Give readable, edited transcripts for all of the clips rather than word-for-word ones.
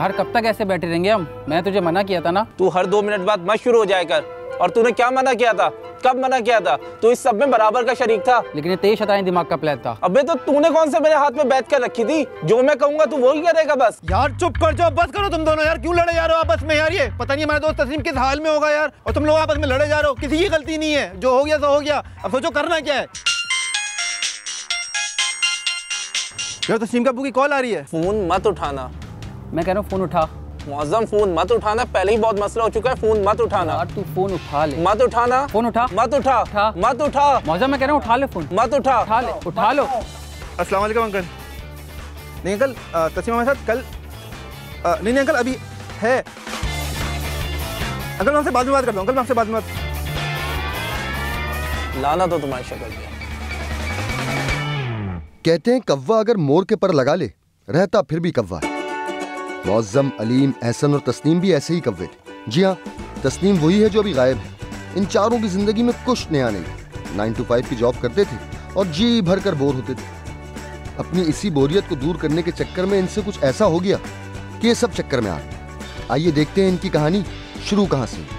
यार कब तक ऐसे बैठे रहेंगे हम? मैं तुझे मना किया था ना। तू हर 2 मिनट बाद मत शुरू हो जाया कर। और तूने क्या मना किया था? कब मना किया था? तू इस सब में बराबर का शरीक था। लेकिन ये तेज शैतानी दिमाग का प्लान था। अबे तो तूने कौन से मेरे हाथ में बैठ कर रखी थी? जो मैं कहूंगा तू वही करेगा बस। यार चुप कर जाओ, बस करो तुम दोनों यार। क्यों लड़े जा रहे हो आपस में यार? ये पता नहीं हमारा दोस्त तस्लीम किस हाल में होगा यार, और तुम लोग आपस में लड़े जा रहे हो। किसी की गलती नहीं है, जो हो गया सो हो गया। अब सोचो करना क्या है। यार तस्लीम का अब्बू की कॉल आ रही है। फोन मत उठाना। मैं कह रहा हूँ फोन उठा। मौजम फोन मत उठाना, पहले ही बहुत मसला हो चुका है। फोन मत उठाना यार तू फोन उठा ले। मत उठाना। फोन उठा। मत उठा। मत उठा। मौजम मैं कह रहा हूँ उठा ले फोन। मत उठा। उठा ले, उठा लो। अस्सलाम वालेकुम अंकल। नहीं अंकल, तस्लीमा हमारे साथ कल नहीं अंकल अभी है। अंकल मैं आपसे बाद में बात करता हूँ। अंकल मैं आपसे बाद में बात। लाना तो तुम्हारी शक्ल पे। कहते हैं कव्वा अगर मोर के पर लगा ले रहता फिर भी कव्वा है। मौज़म, अलीम, एहसन और तस्नीम भी ऐसे ही कव्वे थे। जी हाँ, तस्नीम वही है जो अभी गायब है। इन चारों की जिंदगी में कुछ नया नहीं। 9 to 5 की जॉब करते थे और जी भर कर बोर होते थे। अपनी इसी बोरियत को दूर करने के चक्कर में इनसे कुछ ऐसा हो गया कि ये सब चक्कर में आ गए। आइए देखते हैं इनकी कहानी शुरू कहां से।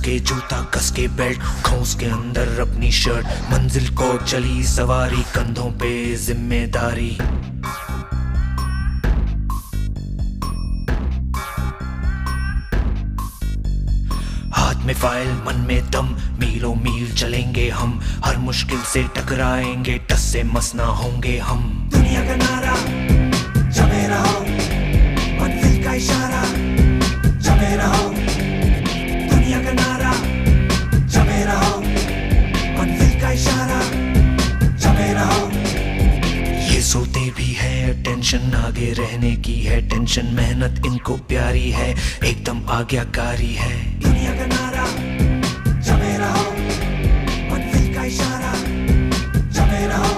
के जूता कस के बेल्ट खोस के अंदर अपनी शर्ट, मंजिल को चली सवारी, कंधों पे जिम्मेदारी। हाथ में फाइल मन में दम, मीलों मील चलेंगे हम, हर मुश्किल से टकराएंगे, टस से मस ना होंगे हम। दुनिया का नारा जमे रहो, मंजिल का इशारा जमे रहो। दुनिया का नारा जमे रहो, मंजिल का इशारा जमे रहो। ये सोते भी है, टेंशन आगे रहने की है, टेंशन मेहनत इनको प्यारी है, एकदम आज्ञाकारी है। दुनिया का नारा जमे रहो, मंजिल का इशारा जमे रहो।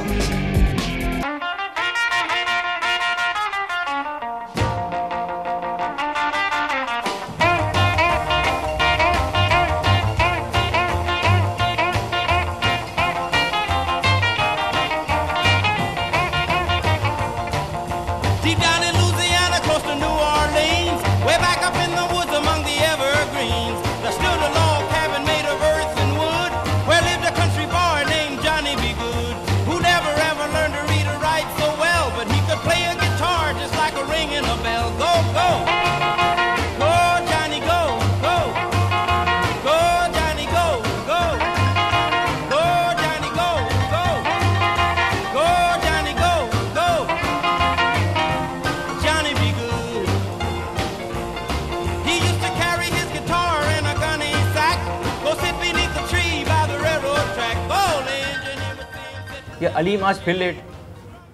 ये अलीम आज फिर लेट।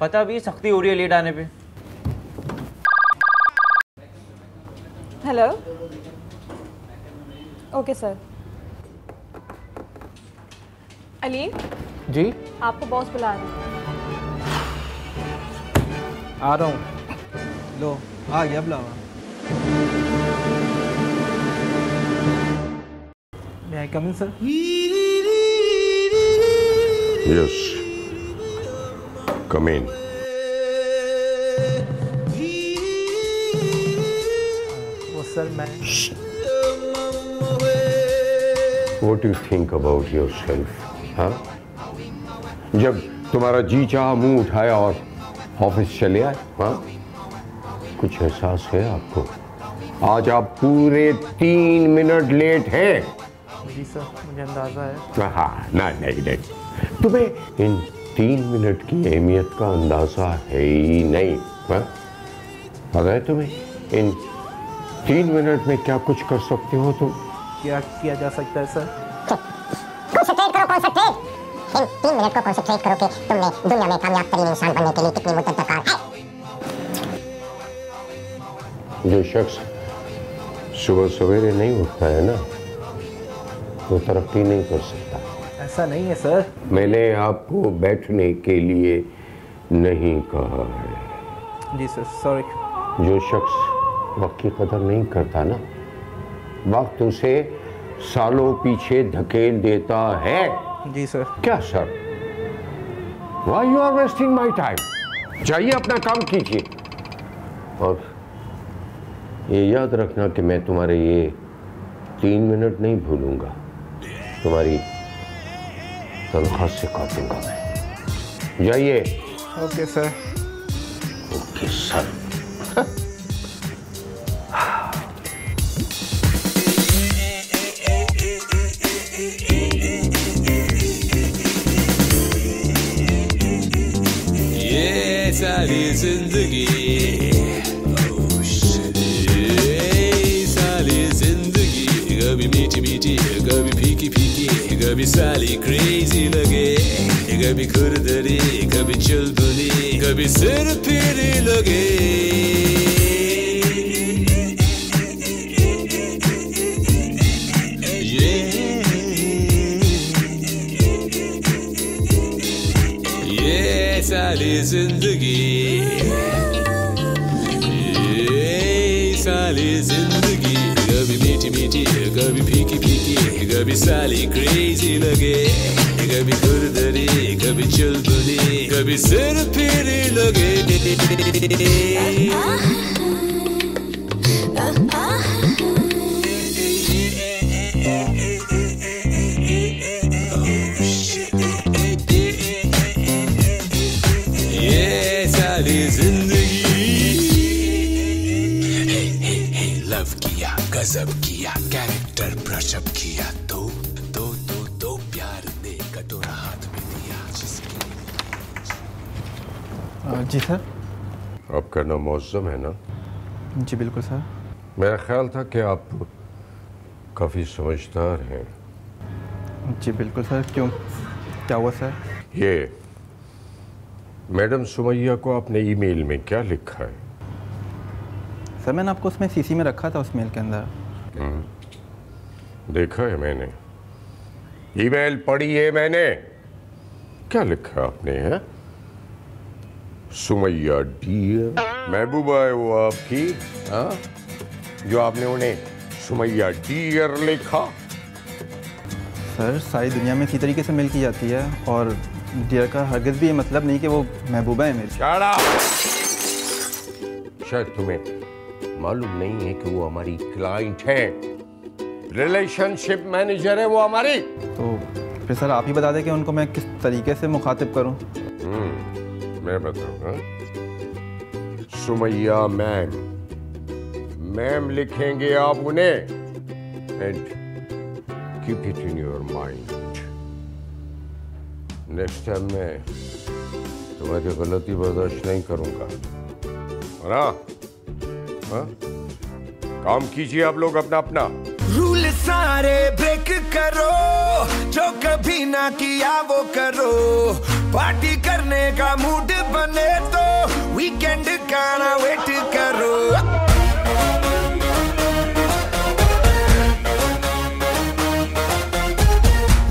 पता भी सख्ती हो रही है लेट आने पे। Hello. Okay sir. Aleem ji आपको बॉस बुला रहे हैं। आ रहा हूँ। लो आ गया बुलावा। May I come in, sir? Yes. Come in. वो सर मैं What do you think about yourself? हाँ? जब तुम्हारा जी चाहा मुंह उठाया और ऑफिस चले आए, हाँ? कुछ एहसास है आपको? आज आप पूरे 3 मिनट लेट हैं। जी सर, मुझे अंदाजा है। हाँ, नहीं, तुम्हें इन 3 मिनट की अहमियत का अंदाजा है ही नहीं। हाँ? अगर तुम्हें इन 3 मिनट में क्या कुछ कर सकते हो तुम? क्या किया जा सकता है सर? कंसंट्रेट करो, कंसंट्रेट। इन 3 मिनट को कंसंट्रेट करो कि तुमने दुनिया में कामयाब तरीन इंसान बनने के लिए कितनी मुद्दत दरकार है। जो शख्स सुबह सवेरे नहीं उठता है ना, वो तरक्की नहीं कर सकता। ऐसा नहीं है सर। मैंने आपको बैठने के लिए नहीं कहा है। जी सर, सॉरी। जो शख्स वक्त की कदर नहीं करता ना, वक्त उसे सालों पीछे धकेल देता है। जी सर। क्या sir? Why you are wasting my time? जाइए अपना काम कीजिए और ये याद रखना कि मैं तुम्हारे ये 3 मिनट नहीं भूलूंगा। तुम्हारी तनख्वाह से काटूंगा मैं। जाइए। Okay sir. Okay sir. ये सारी जिंदगी, सारी जिंदगी कभी मीठी मीठी, कभी फीकी फीकी, कभी साली क्रेजी लगे, कभी खुरदरी, कभी चुलबुली, कभी सिर पीरी लगे। ये सारी जिंदगी, ये सारी जिंदगी कभी मीठी मीठी, कभी फीकी फीकी, कभी साली क्रेजी लगे, कभी खुरदरी, कभी चुलबुली, कभी सिर पीरी लगे। ये सारी जिंदगी लव किया, गजब किया, कैरेक्टर ब्रशअप किया, तो प्यार ने कटोरा हाथ में दिया जिसके। जी सर। आपका नाम मौसम है ना? जी बिल्कुल सर। मेरा ख्याल था कि आप काफ़ी समझदार हैं। जी बिल्कुल सर। क्यों, क्या हुआ सर? ये मैडम सुमैया को आपने ईमेल में क्या लिखा है? सर मैंने आपको उसमें सीसी में रखा था, उस मेल के अंदर। देखा है मैंने, ईमेल पढ़ी है मैंने। क्या लिखा आपने? है सुमैया डियर, महबूबा है वो आपकी, हाँ, जो आपने उन्हें सुमैया डियर लिखा। सर सारी दुनिया में इसी तरीके से मेल की जाती है, और डियर का हरगिज़ भी ये मतलब नहीं कि वो महबूबा है मेरी। शायद तुम्हें मालूम नहीं है कि वो हमारी क्लाइंट है, रिलेशनशिप मैनेजर है वो हमारी। तो फिर सर आप ही बता दें कि उनको मैं किस तरीके से मुखातिब करूं। मैं बताऊंगा। सुमैया मैम, मैम लिखेंगे आप उन्हें, and keep it in your mind. Next time मैं तुम्हारी गलती बर्दाश्त नहीं करूंगा, है ना? हाँ? काम कीजिए आप लोग अपना अपना। रूल सारे ब्रेक करो, जो कभी ना किया वो करो, पार्टी करने का मूड बने तो वीकेंड का ना वेट करो।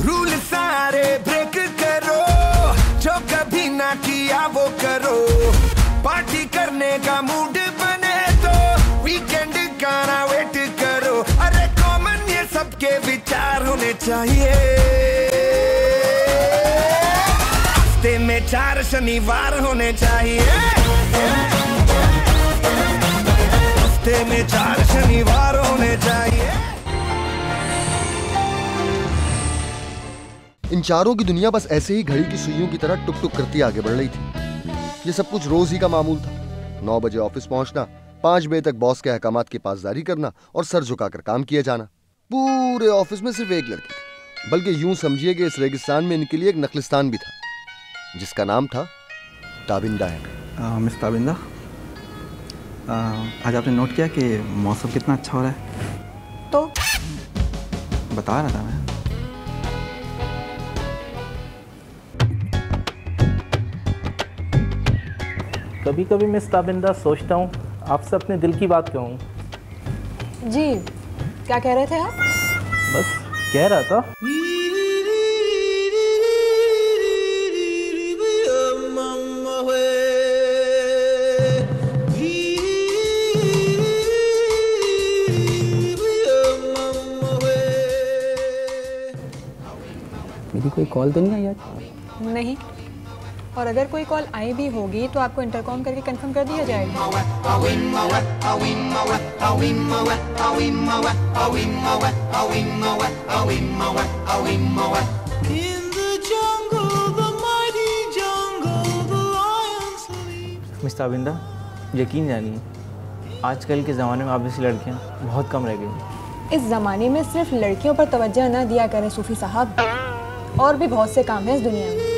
रूल सारे ब्रेक करो, जो कभी ना किया वो करो, पार्टी करने का मूड बने तो वीकेंड का ना वेट करो। अरे कॉमन ये सबके विचार होने चाहिए। हफ्ते में 4 शनिवार होने चाहिए। हफ्ते में 4 शनिवार होने चाहिए। इन चारों की दुनिया बस ऐसे ही घड़ी की सुइयों की तरह टुक टुक करती आगे बढ़ रही थी। ये सब कुछ रोज ही का मामूल था। 9 बजे ऑफिस पहुंचना, 5 बजे तक बॉस के अहकामात की पासदारी करना और सर झुकाकर काम किया जाना। पूरे ऑफिस में सिर्फ एक लड़की थी, बल्कि यूं समझिए कि इस रेगिस्तान में इनके लिए एक नखलिस्तान भी था, जिसका नाम था ताबिंदा। मिस ताबिंदा, आज आपने नोट किया कि मौसम कितना अच्छा हो रहा है? तो बता रहा था मैं। कभी कभी मिस ताबिंदा सोचता हूँ आपसे अपने दिल की बात कहूँ। जी क्या कह रहे थे आप? बस कह रहा था। मेरी कोई कॉल तो नहीं आई आज? नहीं, और अगर कोई कॉल आई भी होगी तो आपको इंटरकॉम करके कंफर्म कर दिया जाएगा। मिस ताबिंदा, यकीन जानिए आजकल के ज़माने में आप जैसी लड़कियाँ बहुत कम रह गई। इस ज़माने में सिर्फ लड़कियों पर तवज्जो ना दिया करें सूफी साहब, और भी बहुत से काम हैं इस दुनिया में।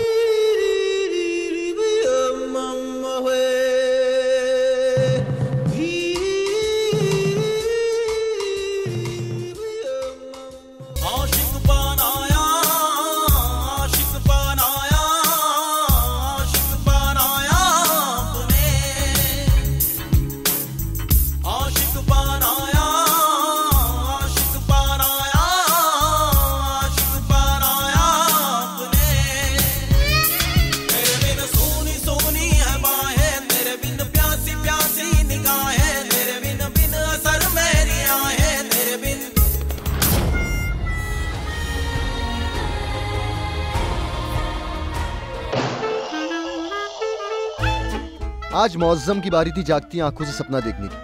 आज मौज़्ज़म की बारी थी जागती आंखों से सपना देखने की।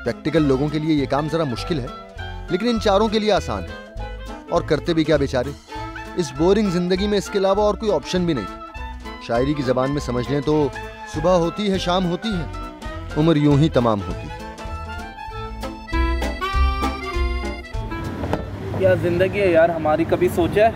प्रैक्टिकल लोगों के लिए ये काम जरा मुश्किल है, लेकिन इन चारों के लिए आसान है। और करते भी क्या बेचारे, इस बोरिंग जिंदगी में इसके अलावा और कोई ऑप्शन भी नहीं था। शायरी की जबान में समझ लें तो सुबह होती है शाम होती है, उम्र यूं ही तमाम होती है। क्या जिंदगी है यार हमारी, कभी सोचा है?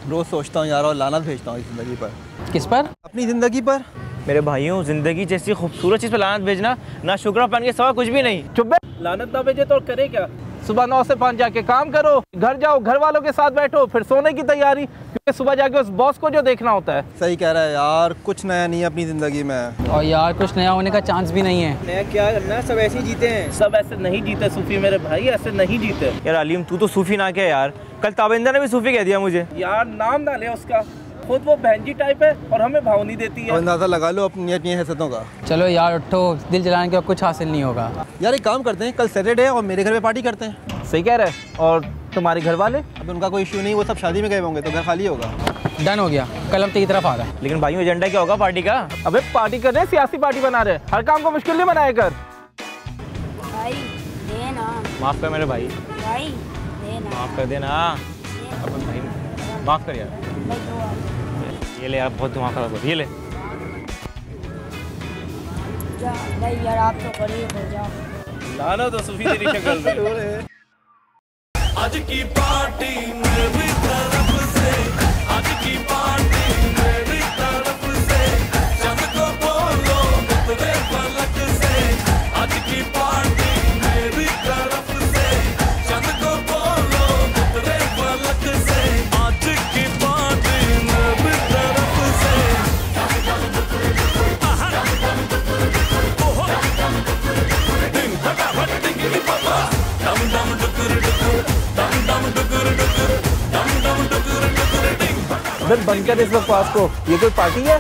रोज सोचता हूँ यार, और लानत भेजता हूँ इस जिंदगी पर। किस पर? अपनी जिंदगी पर। मेरे भाइयों, जिंदगी जैसी खूबसूरत चीज़ पे लानत भेजना ना शुक्र पाने के सिवा कुछ भी नहीं। चुप बे, लानत ना भेजे तो करे क्या? सुबह 9 से 5 जाके काम करो, घर जाओ, घर वालों के साथ बैठो, फिर सोने की तैयारी, क्योंकि सुबह जाके उस बॉस को जो देखना होता है। सही कह रहा है यार, कुछ नया नहीं है अपनी जिंदगी में। और यार कुछ नया होने का चांस भी नहीं है। नया क्या करना, सब ऐसे ही जीते हैं। सब ऐसे नहीं जीते सूफी मेरे भाई, ऐसे नहीं जीते। यार अलीम, तू तो सूफी ना क्या यार, कल ताबिंदा ने भी सूफी कह दिया मुझे। यार नाम ना ले उसका, खुद वो बहनजी टाइप है और हमें भाव नहीं देती है। अंदाजा लगा लो अपनी अपनी हैसियतों का। चलो यार उठो, दिल जलाने के बाद कुछ हासिल नहीं होगा। यार एक काम करते हैं, कल सैटरडे है और मेरे घर पे पार्टी करते हैं। सही कह रहे हैं। और तुम्हारे घर वाले? अब उनका कोई इशू नहीं, वो सब शादी में गए होंगे तो घर खाली होगा। डन हो गया, कल हम तेरी तरफ आ रहा है। लेकिन भाइयों एजेंडा क्या होगा पार्टी का? अबे पार्टी कर रहे हैं, सियासी पार्टी बना रहे हैं, हर काम को मुश्किल नहीं बनाया कर। भाई देना, माफ कर मेरे भाई, भाई देना, माफ कर देना अपन भाई, माफ कर यार। ये ले यार, बहुत दिमाग खराब हो, ये ले जा भाई यार, आप तो गरीब हो जाओ। लाना तो सूफी तेरी शक्ल में। आज की पार्टी मेरी तरफ से, आज की पार्टी मेरी तरफ से, चंद को बोलो उतरे पलक से। आज की पार्टी मेरी तरफ से, चंद को बोलो उतरे पलक से। आज की पार्टी मेरी तरफ से। दिन फटाफट टिंगी पापा, दम दम डुकुर डुकुर, फिर बंद कर इस बकवास को, ये कोई पार्टी है?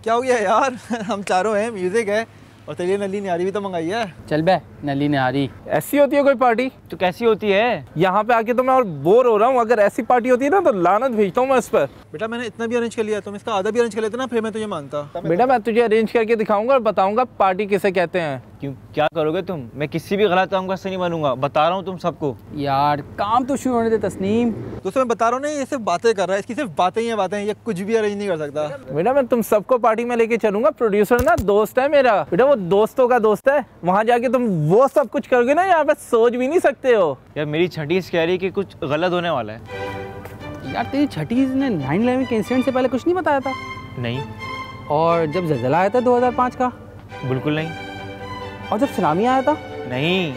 क्या हो गया यार? हम चारों हैं, म्यूजिक है और तेरी नली न्यारी भी तो मंगाई है। चल बे, नली न्यारी ऐसी होती है कोई पार्टी? तो कैसी होती है? यहाँ पे आके तो मैं और बोर हो रहा हूँ। अगर ऐसी पार्टी होती है ना तो लानत भेजता हूँ मैं इस पर। बेटा मैंने इतना भी अरेंज कर लिया, तुम इसका आधा भी अरेंज कर लेते ना, फिर मैं तुझे मानता। बेटा मैं तुझे अरेंज करके दिखाऊंगा और बताऊंगा पार्टी किसे कहते हैं। क्यों, क्या करोगे तुम? मैं किसी भी गलत काम का से नहीं बनूंगा, बता रहा हूँ तुम सबको। यार काम तो शुरू होने दे तस्नीम। तो मैं बता रहा हूँ ना, ये सिर्फ बातें कर रहा है, इसकी सिर्फ बातें ही है बातें, ये कुछ भी अरेंज नहीं कर सकता। बेटा मैं तुम सबको पार्टी में लेके चलूंगा, प्रोड्यूसर ना दोस्त है मेरा। बेटा वो दोस्तों का दोस्त है, वहाँ जाके तुम वो सब कुछ करोगे ना, यहाँ पे सोच भी नहीं सकते हो। यार मेरी छठी कह रही है कि कुछ गलत होने वाला है। यार तेरी छठी ने 9/11 के इंसिडेंट से पहले कुछ नहीं बताया था? नहीं। और जब ज़लज़ला आया था 2005 का? बिल्कुल नहीं। और जब सुनामी आया था? नहीं।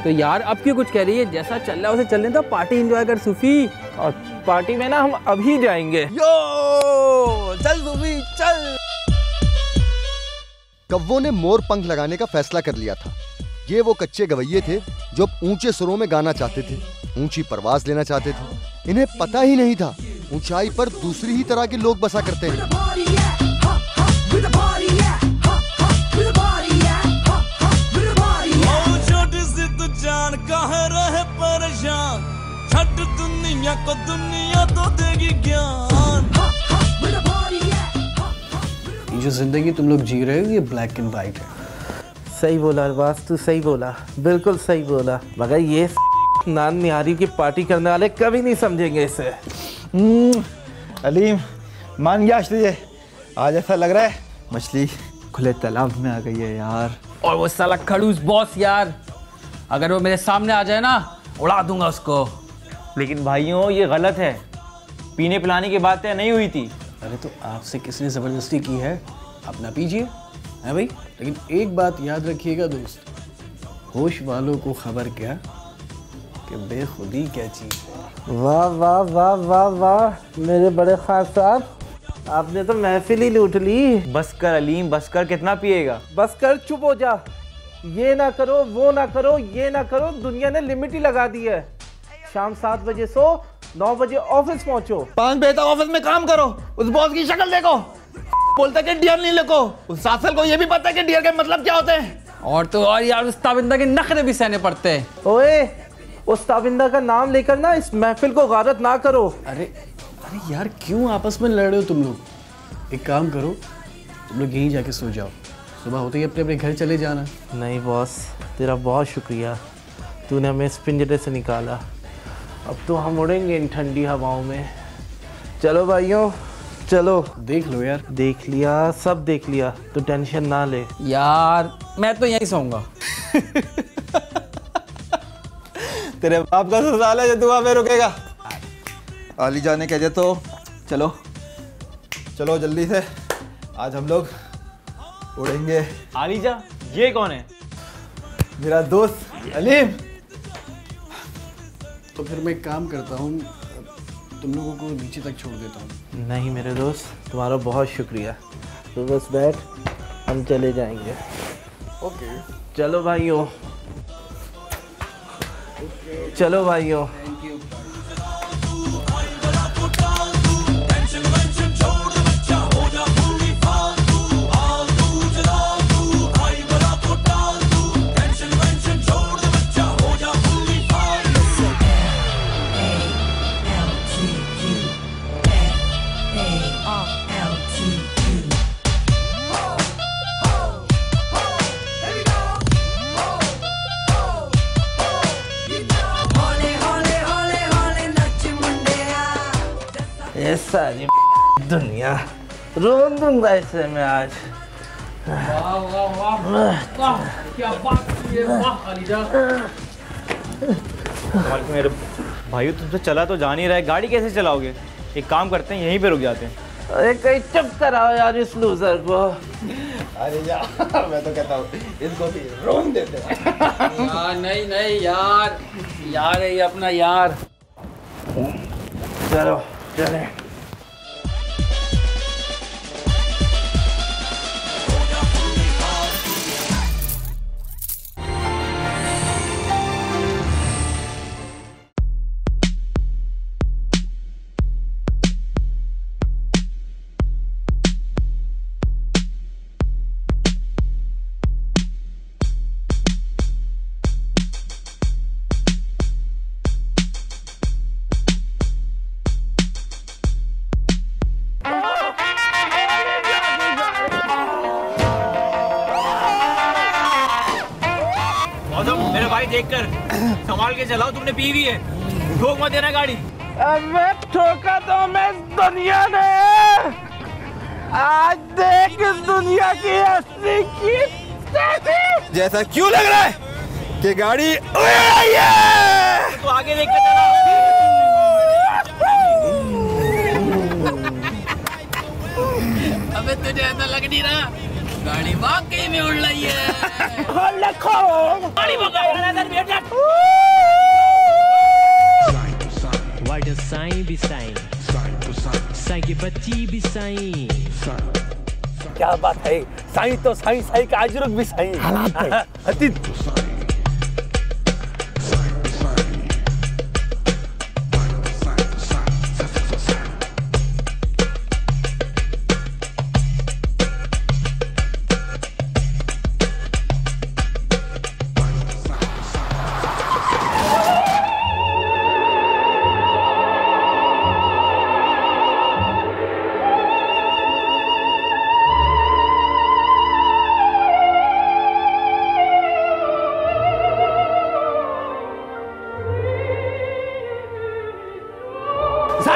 तो यार अब क्यों कुछ कह रही है? जैसा चल रहा है उसे चलने दो, पार्टी एंजॉय कर सूफी। और पार्टी में ना हम अभी जाएंगे। यो चल सूफी चल। कव्वों ने मोर पंख लगाने का फैसला कर लिया था। ये वो कच्चे गवैये थे जो ऊंचे सुरों में गाना चाहते थे, ऊंची परवाज लेना चाहते थे। इन्हें पता ही नहीं था ऊंचाई पर दूसरी ही तरह के लोग बसा करते हैं। छोटी सी काहे रहे परेशान, छट दुनिया को दुनिया तो देगी ज्ञान। ये जो जिंदगी तुम लोग जी रहे हो ये ब्लैक एंड वाइट है। सही बोला अरबाज, तू सही बोला, बिल्कुल सही बोला। मगर ये नान निहारी की पार्टी करने वाले कभी नहीं समझेंगे इसे। अलीम मान गया आज तुझे, आज ऐसा लग रहा है मछली खुले तालाब में आ गई है यार। और वो साला खड़ूस बॉस यार, अगर वो मेरे सामने आ जाए ना उड़ा दूंगा उसको। लेकिन भाइयों ये गलत है, पीने पिलाने की बात नहीं हुई थी। अरे तो आपसे किसने ज़बरदस्ती की है? आप ना पीजिए है भाई। लेकिन एक बात याद रखिएगा दोस्त, होश वालों को खबर क्या कि बेखुदी क्या चीज़ है। वाह वाह वाह वाह वाह मेरे बड़े खान साहब, आपने तो महफिल ही लूट ली। बस कर अलीम, बस कर, कितना पिएगा? बस कर, चुप हो जा। ये ना करो, वो ना करो, ये ना करो, दुनिया ने लिमिट ही लगा दी है। शाम 7 बजे सो, 9 बजे ऑफिस पहुंचो। 5 बजे तक ऑफिस में काम करो। उस बॉस की शक्ल देखो, बोलता है कि डियर नहीं लिखो। उस सासल को ये भी पता है कि डियर के मतलब क्या होते हैं। और तो और यार उस ताबिंदा के नखरे भी सहने पड़ते हैं। ओए, उस ताबिंदा का नाम लेकर ना इस महफिल को गारत ना करो। अरे यार क्यों आपस में लड़ रहे हो तुम लोग? एक काम करो, तुम लोग यहीं जाके सो जाओ, सुबह होते ही अपने अपने घर चले जाना। नहीं बॉस, तेरा बहुत शुक्रिया, तूने हमें इस पिंजरे से निकाला। अब तो हम उड़ेंगे इन ठंडी हवाओं में। चलो भाइयों चलो। देख लो यार। देख लिया, सब देख लिया, तो टेंशन ना ले यार। मैं तो यहीं सोऊंगा। तेरे बाप का ससुराल है जो दुआ में रुकेगा। आली जाने कह दे तो चलो चलो जल्दी से, आज हम लोग उड़ेंगे। आलीजा, ये कौन है? मेरा दोस्त अलीम। तो फिर मैं एक काम करता हूँ, तुम लोगों को नीचे तक छोड़ देता हूँ। नहीं मेरे दोस्त, तुम्हारा बहुत शुक्रिया। तो बस बैठ, हम चले जाएंगे। ओके चलो भाइयों, चलो भाइयों। सारी दुनिया रोन दूंगा ऐसे में आज। वाह वाह वाह वाह, क्या बात है, वाह आलीजा। मेरे भाइयों तुमसे चला तो जा नहीं रहा है, गाड़ी कैसे चलाओगे? एक काम करते हैं, यहीं पे रुक जाते हैं। अरे कहीं चुप कराओ यार इस लूजर को। अरे यार मैं तो कहता हूँ इसको भी रोन देते हैं। यार नहीं नहीं यार, यार है ये अपना यार। चलो चले। मेरे भाई देखकर संभाल के चलाओ, तुमने पी हुई है, ठोक मत देना गाड़ी। अबे ठोका तो मैं दुनिया ने, आज देख इस दुनिया की असली की। जैसा क्यों लग रहा है कि गाड़ी उड़ रही है? तो आगे देख के चला। अबे तुझे ऐसा लग नहीं रहा गाड़ी वाकई में उड़ रही है? गाड़ी वाइड साईं भी साईं, साईं की बच्ची भी साईं। क्या बात है, साईं तो साईं, साईं का अजरुक भी साईं।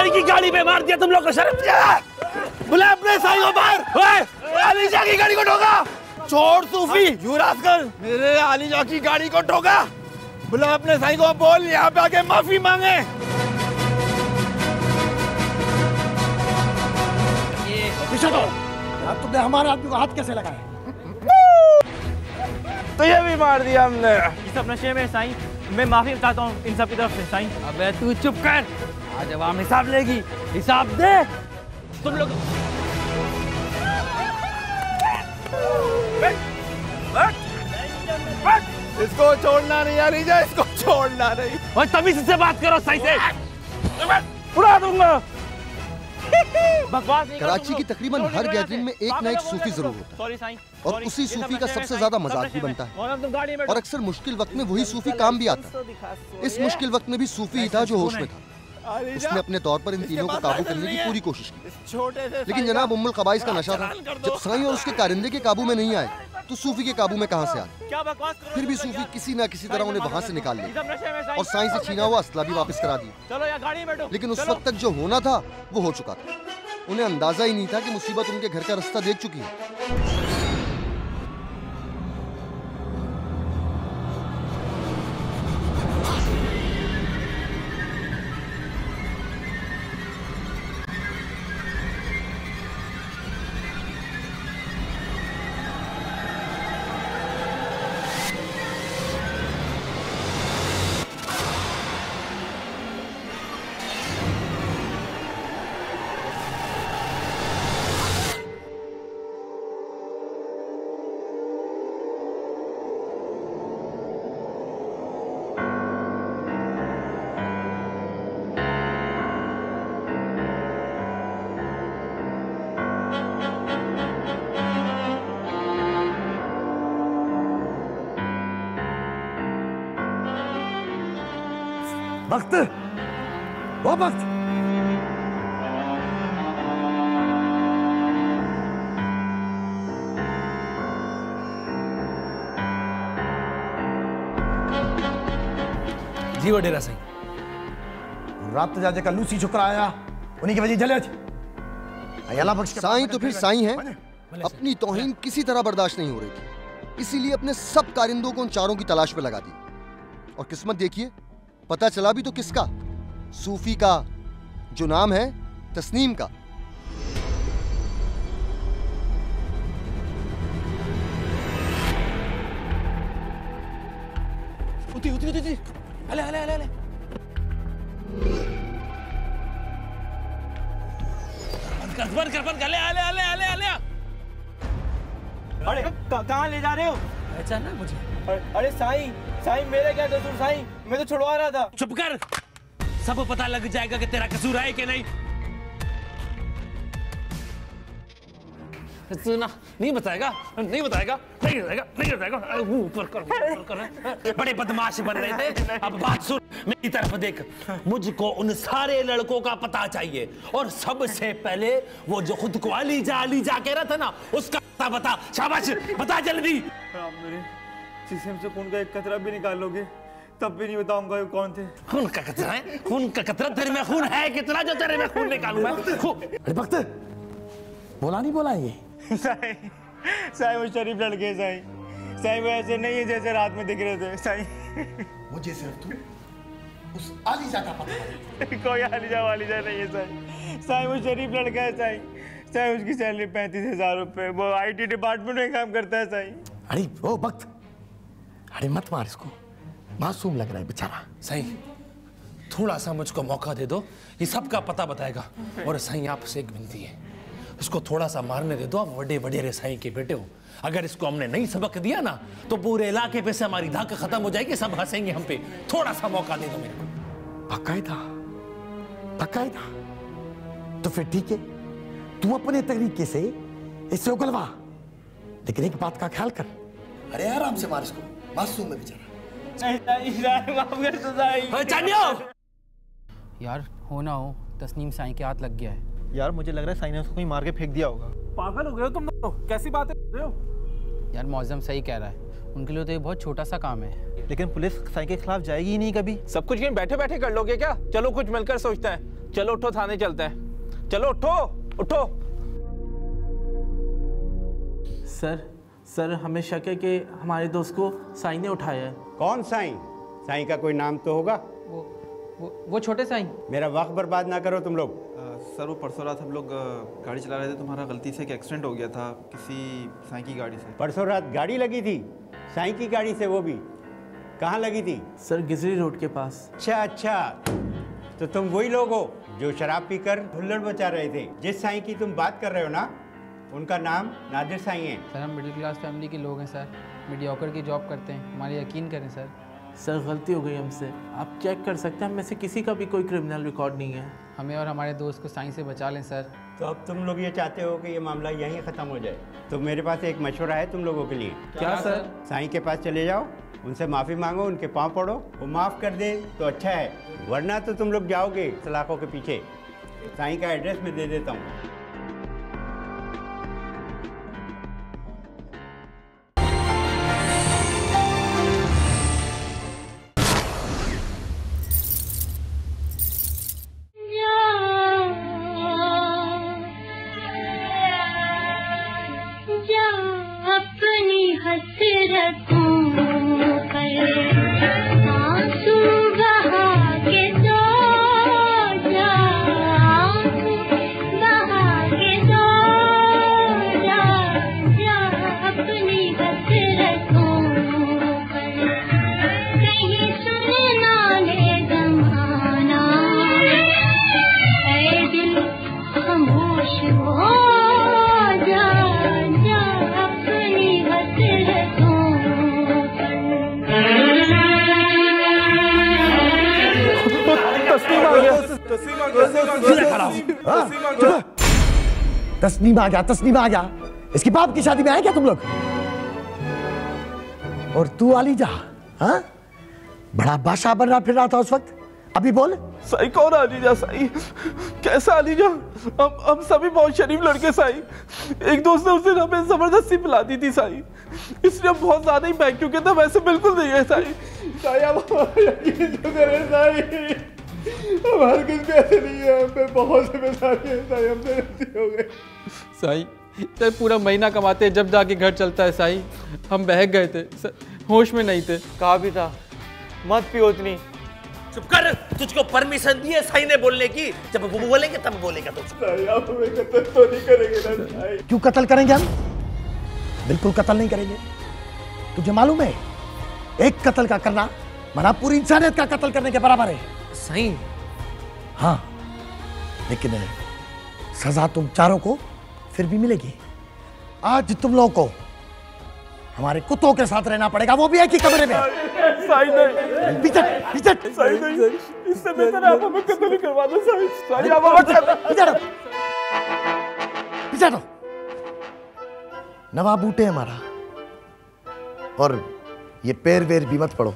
साई की गाड़ी पे मार दिया तुम लोग को शर्म नहीं आया? बुला अपने साई को बाहर। आलिजा की गाड़ी को ठोका। चोर सूफी युवराज कर मेरे आलिजा की गाड़ी को ठोका। बुला अपने साई को, बोल यहाँ पे आके माफी मांगे। पीछे तो तुमने हमारे आदमी को हाथ कैसे लगाया? तो ये भी मार दिया हमने। ये सब नशे में साईं, मैं माफी चाहता हूँ इन सब की तरफ से साईं। अबे तू चुप कर, आज अवाम हिसाब लेगी, हिसाब दे। तुम लोग इसको छोड़ना नहीं आलिजा, इसको छोड़ना नहीं। और तमीज से बात करो साई से, उड़ा दूंगा। कराची की तकरीबन हर गैदरिंग में एक ना एक सूफी जरूर होता है और उसी सूफी का सबसे ज्यादा मजाक भी बनता है और अक्सर मुश्किल वक्त में वही सूफी काम भी आता है। इस मुश्किल वक्त में भी सूफी ही था जो होश में था। उसने अपने तौर पर इन तीनों को काबू करने की पूरी कोशिश की, लेकिन जनाब उम्मुल क़बाइस का नशा था। जब साईं और उसके कारिंदे के काबू में नहीं आए तो सूफी के काबू में कहां से आए? फिर भी सूफी किसी ना किसी तरह उन्हें वहां से निकाल लिया और साईं से छीना हुआ असला भी वापस करा दिया। लेकिन उस वक्त तक जो होना था वो हो चुका था। उन्हें अंदाजा ही नहीं था कि मुसीबत उनके घर का रास्ता देख चुकी है। वक्त, वो वक्त। जी वो डेरा सही रात जाजे का लूसी छुकरा आया, उन्हीं की वजह जले साईं तो फिर साईं है। अपनी तौहीन किसी तरह बर्दाश्त नहीं हो रही थी, इसीलिए अपने सब कारिंदों को उन चारों की तलाश पे लगा दी। और किस्मत देखिए, पता चला भी तो किसका? सूफी का, जो नाम है तस्नीम का। उठी उठी उठी, अले अले अले अले। बंद कर, अले अले अले अले अले। अरे कहाँ ले जा रहे हो? पहचाना मुझे? अरे साईं, साईं मेरा क्या कसूर साईं? मैं तो छुड़वा रहा था। चुप कर, सबको पता लग जाएगा कि तेरा कसूर है कि नहीं। सुना, नहीं बताएगा, नहीं बताएगा, नहीं बताएगा, नहीं बताएगा। ऊपर कर। बड़े बदमाश बन रहे थे। अब बात सुन, मेरी तरफ देख। मुझको उन सारे लड़कों का पता चाहिए और सबसे पहले वो जो खुद को अलीजा कह रहा था ना, उसका पता बता। शाबाश, बता जल्दी। आप मेरे जिस्म से खून का एक कतरा भी निकाल लोगे तब भी नहीं बताऊंगा ये कौन थे। खून का कतरा है? खून का कतरा? तेरे में खून है कितना जो तेरे में खून निकालूं मैं? अरे भक्त, बोला नहीं बोला ये? साईं वो शरीफ लड़के साईं, साईं वो ऐसे नहीं है जैसे रात में दिख रहे थे साईं। मुझे सिर्फ तू उस आलिजा का पता है। कोई आलिजा वालिजा नहीं है साईं। साईं वो शरीफ लड़का है साईं। साईं उसकी सैलरी 35,000 रुपए, वो IT डिपार्टमेंट में काम करता है साईं। अरे ओ भक्त, अरे मत मार इसको, मासूम लग रहा है बेचारा। सही, थोड़ा सा मुझको मौका दे दो, ये सबका पता बताएगा। और सही आपसे एक विनती है, इसको थोड़ा सा मारने दे दो। आप बड़े वडेरे साईं के बेटे हो, अगर इसको हमने नहीं सबक दिया ना तो पूरे इलाके पे से हमारी धाक खत्म हो जाएगी, सब हंसेंगे हम पे। थोड़ा सा मौका दे दो मेरे को। बाकायदा बाकायदा? तो फिर ठीक है, तू अपने तरीके से इसे उगलवा, लेकिन एक बात का ख्याल कर। अरे आराम से मार इसको, मासूम है बेचारा। यार हो ना हो तस्नीम साईं के हाथ लग गया है। यार मुझे लग रहा है साईं ने उसको कहीं मार के फेंक दिया होगा। पागल हो गए हो तुम दोनों, कैसी बातें कर रहे हो? यार मौजम सही कह रहा है, उनके लिए तो ये बहुत छोटा सा काम है। लेकिन पुलिस साईं के खिलाफ जाएगी ही नहीं कभी। सब कुछ यहीं बैठे बैठे कर लोगे क्या? चलो कुछ मिलकर सोचते हैं। चलो उठो, थाने चलते हैं। चलो उठो उठो। सर हमें शक है कि हमारे दोस्त को साई ने उठाया है। कौन साई? साई का कोई नाम तो होगा। वो छोटे साई। मेरा वक्त बर्बाद ना करो तुम लोग। सर वो परसों रात हम लोग गाड़ी चला रहे थे, तुम्हारा गलती से एक एक्सीडेंट हो गया था किसी साई की गाड़ी से। परसों रात गाड़ी लगी थी? साई की गाड़ी से? वो भी कहाँ लगी थी? सर गिजरी रोड के पास। अच्छा, तो तुम वही लोग हो जो शराब पीकर हुल्लड़ मचा रहे थे। जिस साई की तुम बात कर रहे हो ना, उनका नाम नादिर साई है। सर हम मिडिल क्लास फैमिली के लोग हैं सर, मीडियोकर की जॉब करते हैं, हमारे यकीन करें सर। सर गलती हो गई हमसे, आप चेक कर सकते हैं, हम में से किसी का भी कोई क्रिमिनल रिकॉर्ड नहीं है। हमें और हमारे दोस्त को साई से बचा लें सर। तो अब तुम लोग ये चाहते हो कि ये मामला यहीं ख़त्म हो जाए? तो मेरे पास एक मशवरा है तुम लोगों के लिए। क्या सर? साई के पास चले जाओ, उनसे माफ़ी मांगो, उनके पाँव पड़ो, वो माफ़ कर दे तो अच्छा है, वरना तो तुम लोग जाओगे सलाखों के पीछे। साई का एड्रेस मैं दे देता हूँ। तस्नीम आ गया। इसकी बाप की शादी में आए क्या तुम लोग? और तू आलीजा, हाँ? बड़ा बादशाह बन रहा फिर रहा था उस वक्त। अभी बोल। साई कौन आलीजा? साई कैसा आलीजा? हम सभी बहुत शरीफ लड़के साई। एक दोस्त ने उस दिन हमें जबरदस्ती पिला दी थी साई, इसलिए हम बहुत ज्यादा ही बहक चुके थे। वैसे बिल्कुल नहीं है साई। साई अब यकीन तो करें साई, अब हर कुछ भी ऐसे नहीं है, हम पे बहुत जिम्मेदारी है साई, हमसे गलती हो गई। साई चाहे पूरा महीना कमाते हैं, जब जाके घर चलता है साई, हम बहक गए थे, होश में नहीं थे। कहा भी था मत पियो इतनी। चुप कर, तुझको परमिशन दी है साई ने बोलने की, जब वो बोलेंगे तब बोलेगा तू। साई आप हमें कत्ल तो नहीं करेंगे ना साई? क्यों कत्ल करेंगे हम? बिल्कुल कत्ल नहीं करेंगे। तुझे मालूम है एक कत्ल का करना मना पूरी इंसानियत का कत्ल करने के बराबर है। सही? हाँ, लेकिन सजा तुम चारों को फिर भी मिलेगी। आज तुम लोगों को हमारे कुत्तों के साथ रहना पड़ेगा, वो भी एक ही कमरे में। साई नहीं, पिचट साई नहीं, इससे बेहतर आप हमें कत्ल ही करवा दो साई। साई आप हमें पिचट। नवा बूटे हमारा, और ये पैर वेर भी मत पड़ो।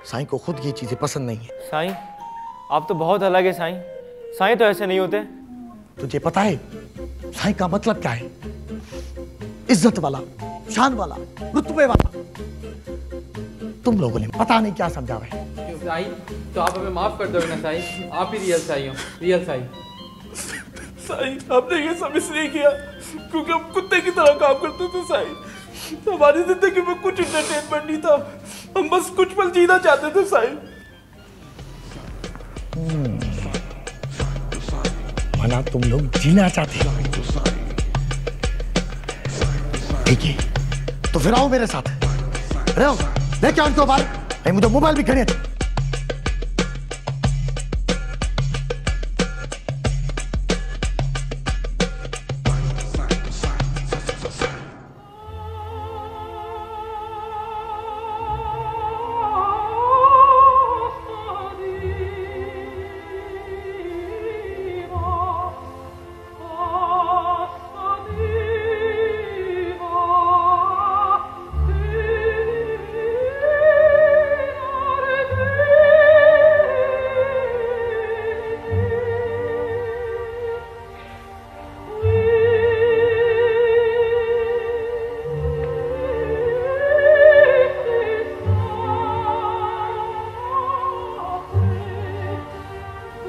साईं को खुद ये चीजें पसंद नहीं है। साईं आप तो बहुत अलग है साईं। साईं तो ऐसे नहीं होते। तुझे पता है साईं का मतलब क्या है? इज्जत वाला, शान वाला, रुतबे वाला। तुम लोगों ने पता नहीं क्या समझा है। साईं तो आप हमें माफ कर दो ना साईं, आप ही रियल साईं हो, रियल साईं। साईं हमने ये सब इसलिए किया क्योंकि हम कुत्ते की तरह काम करते थे साईं। हमारी जिंदगी में कुछ एंटरटेनमेंट नहीं था, हम बस कुछ पल जीना चाहते थे साईं। मना तुम लोग जीना चाहते हो? ठीक है, तो फिर आओ मेरे साथ। रहो, लेके आओ इनको बाहर। मुझे मोबाइल भी खरीद।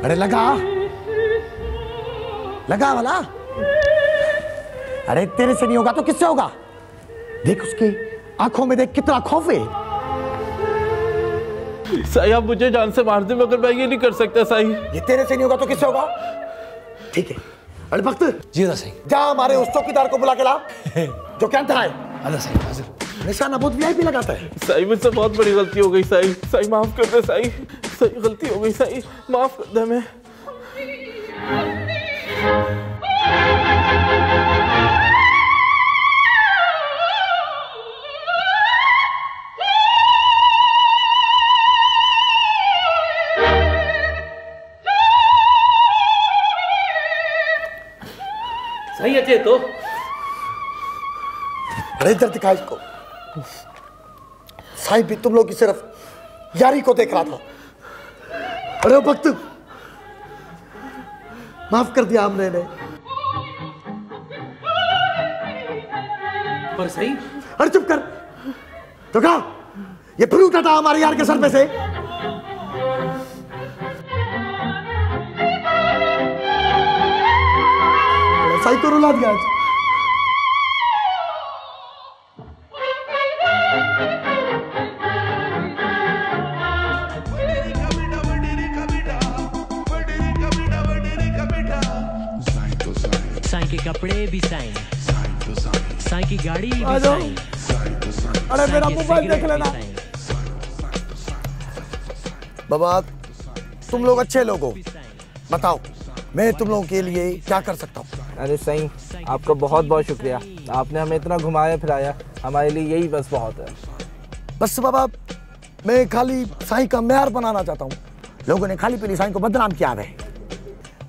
अरे लगा वाला। अरे तेरे से नहीं होगा तो किससे होगा? देख उसकी आंखों में, देख कितना खौफ है। साई आप मुझे जान से मार दे मगर मैं ये नहीं कर सकता साई। ये तेरे से नहीं होगा तो किससे होगा? ठीक है। अरे भक्त जी सही, जा हमारे उस चौकीदार को बुला के ला जो क्या था है। अल्लाह सही हाजिर। निशाना बहुत वीआईपी लगाता है। साई मुझसे बहुत बड़ी गलती हो गई साई। साई माफ कर दे साई। साई गलती हो गई साई, माफ कर दे। मैं सही अच्छे तो अरे इधर दिखा इसको। साईं भी तुम लोग की सिर्फ यारी को देख रहा था। अरे भक्त माफ कर दिया हमने ने। पर सही। अरे चुप कर। तो कहा ये फिर उठा था हमारे यार के सर पे से। साईं को रुला दिया आज। साईं के कपड़े भी साईं, साईं की गाड़ी भी साईं। अरे मेरा मोबाइल देख लेना। बाबा तुम लोग अच्छे लोग हो, बताओ मैं तुम लोगों के लिए क्या कर सकता हूँ? अरे साईं आपका बहुत बहुत शुक्रिया, आपने हमें इतना घुमाया फिराया, हमारे लिए यही बस बहुत है। बस बाबा मैं खाली साईं का मेयर बनाना चाहता हूँ। लोगों ने खाली पीली साईं को बदनाम किया है।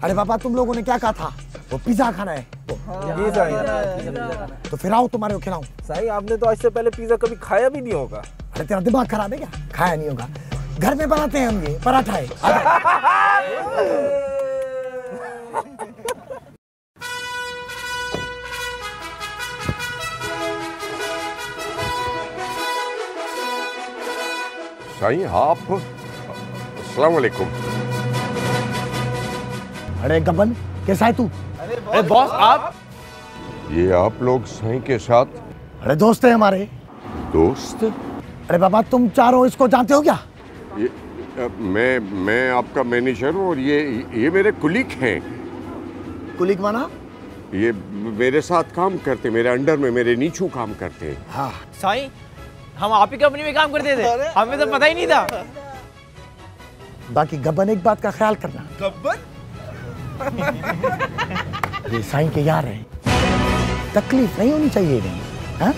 अरे बाबा तुम लोगों ने क्या कहा था? वो पिज्जा खाना है। जी साईं। तो फिर आओ तुम्हारे को खिलाऊं। साईं आपने तो आज से पहले पिज्जा कभी खाया भी नहीं होगा। अरे तेरा दिमाग खराब है क्या? खाया नहीं होगा, घर में बनाते हैं हम, ये पराठा है। साईं आप, अस्सलाम वालेकुम। अरे गबन कैसा है तू? अरे बॉस आप, ये आप लोग साईं के साथ? अरे दोस्त है हमारे। दोस्त? अरे बाबा तुम चारों इसको जानते हो क्या? ये मैं आपका मैनेजर हूँ और ये मेरे कुलीग हैं। कुलीग माना? ये मेरे साथ काम करते, मेरे अंडर में, मेरे नीचू काम करते हैं। हाँ साईं हम आप ही कंपनी में काम करते थे, हमें तो पता ही नहीं था। बाकी गबन एक बात का ख्याल करना, गब्बर ये साईं के यार हैं, तकलीफ नहीं होनी चाहिए इन्हें। हाँ?